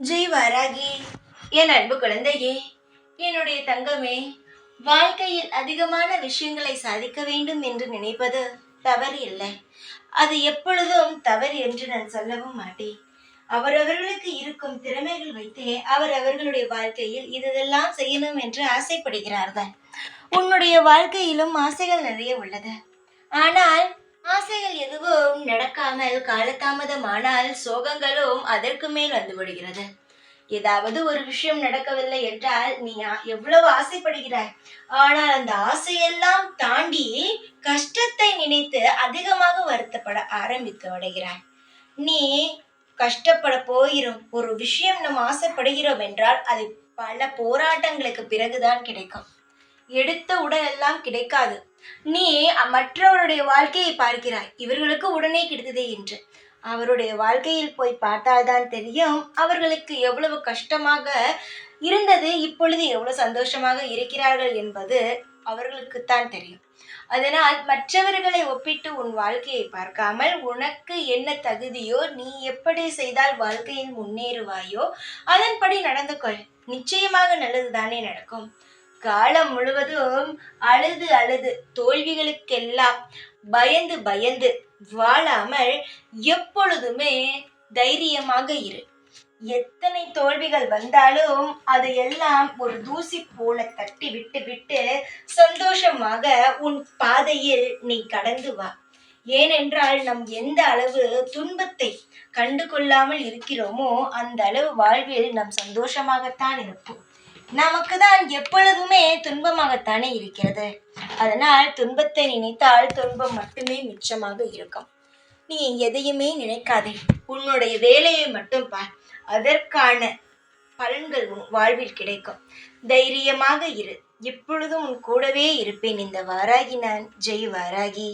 ஜெய் வாராகி, என் அன்பு குழந்தையே, என்னுடைய தங்கமே, வாழ்க்கையில் அதிகமான விஷயங்களை சாதிக்க வேண்டும் என்று நினைப்பது தவறு இல்லை. அது எப்பொழுதும் தவறு என்று நான் சொல்லவும் மாட்டேன். அவரவர்களுக்கு இருக்கும் திறமைகள் வைத்தே அவரவர்களுடைய வாழ்க்கையில் இதெல்லாம் செய்யணும் என்று ஆசைப்படுகிறார்கள். உன்னுடைய வாழ்க்கையிலும் ஆசைகள் நிறைய உள்ளது. ஆனால் ஆசைகள் எதுவும் நடக்காமல் காலதாமதமானால் சோகங்களும் அதற்கு மேல் வந்து விடுகிறது. ஏதாவது ஒரு விஷயம் நடக்கவில்லை என்றால் நீ எவ்வளவு ஆசைப்படுகிறாய். ஆனால் அந்த ஆசையெல்லாம் தாண்டி கஷ்டத்தை நினைத்து அதிகமாக வருத்தப்பட ஆரம்பித்து விடுகிறாய். நீ கஷ்டப்பட போகிறோம். ஒரு விஷயம் நாம் ஆசைப்படுகிறோம் என்றால் அது பல போராட்டங்களுக்கு பிறகுதான் கிடைக்கும். எடுத்த உடனெல்லாம் கிடைக்காது. நீ மற்றவருடைய வாழ்க்கையை பார்க்கிறாய், இவர்களுக்கு உடனே கிடைத்ததே என்று. அவருடைய வாழ்க்கையில் போய் பார்த்தால்தான் தெரியும் அவர்களுக்கு எவ்வளவு கஷ்டமாக இருந்தது, இப்பொழுது எவ்வளவு சந்தோஷமாக இருக்கிறார்கள் என்பது அவர்களுக்குத்தான் தெரியும். அதனால் மற்றவர்களை ஒப்பிட்டு உன் வாழ்க்கையை பார்க்காமல் உனக்கு என்ன தகுதியோ, நீ எப்படி செய்தால் வாழ்க்கையில் முன்னேறுவாயோ அதன்படி நடந்து கொள். நிச்சயமாக நல்லதுதானே நடக்கும். காலம் முழுவதும் அழுது அழுது தோல்விகளுக்கெல்லாம் பயந்து பயந்து வாழாமல் எப்பொழுதுமே தைரியமாக இரு. எத்தனை தோல்விகள் வந்தாலும் அதையெல்லாம் ஒரு தூசி போல தட்டி விட்டு விட்டு சந்தோஷமாக உன் பாதையில் நீ கடந்து வா. ஏனென்றால் நம் எந்த அளவு துன்பத்தை கண்டு கொள்ளாமல் இருக்கிறோமோ அந்த அளவு வாழ்வில் நம் சந்தோஷமாகத்தான் இருப்போம். நமக்கு தான் எப்பொழுதுமே துன்பமாகத்தானே இருக்கிறது. அதனால் துன்பத்தை நினைத்தால் துன்பம் மட்டுமே மிச்சமாக இருக்கும். நீ எதையுமே நினைக்காதே, உன்னுடைய வேலையை மட்டும் பார். அதற்கான பலன்கள் உன் வாழ்வில் கிடைக்கும். தைரியமாக இரு. எப்பொழுதும் உன் கூடவே இருப்பேன். இந்த வாராகி நான். ஜெய் வாராகி.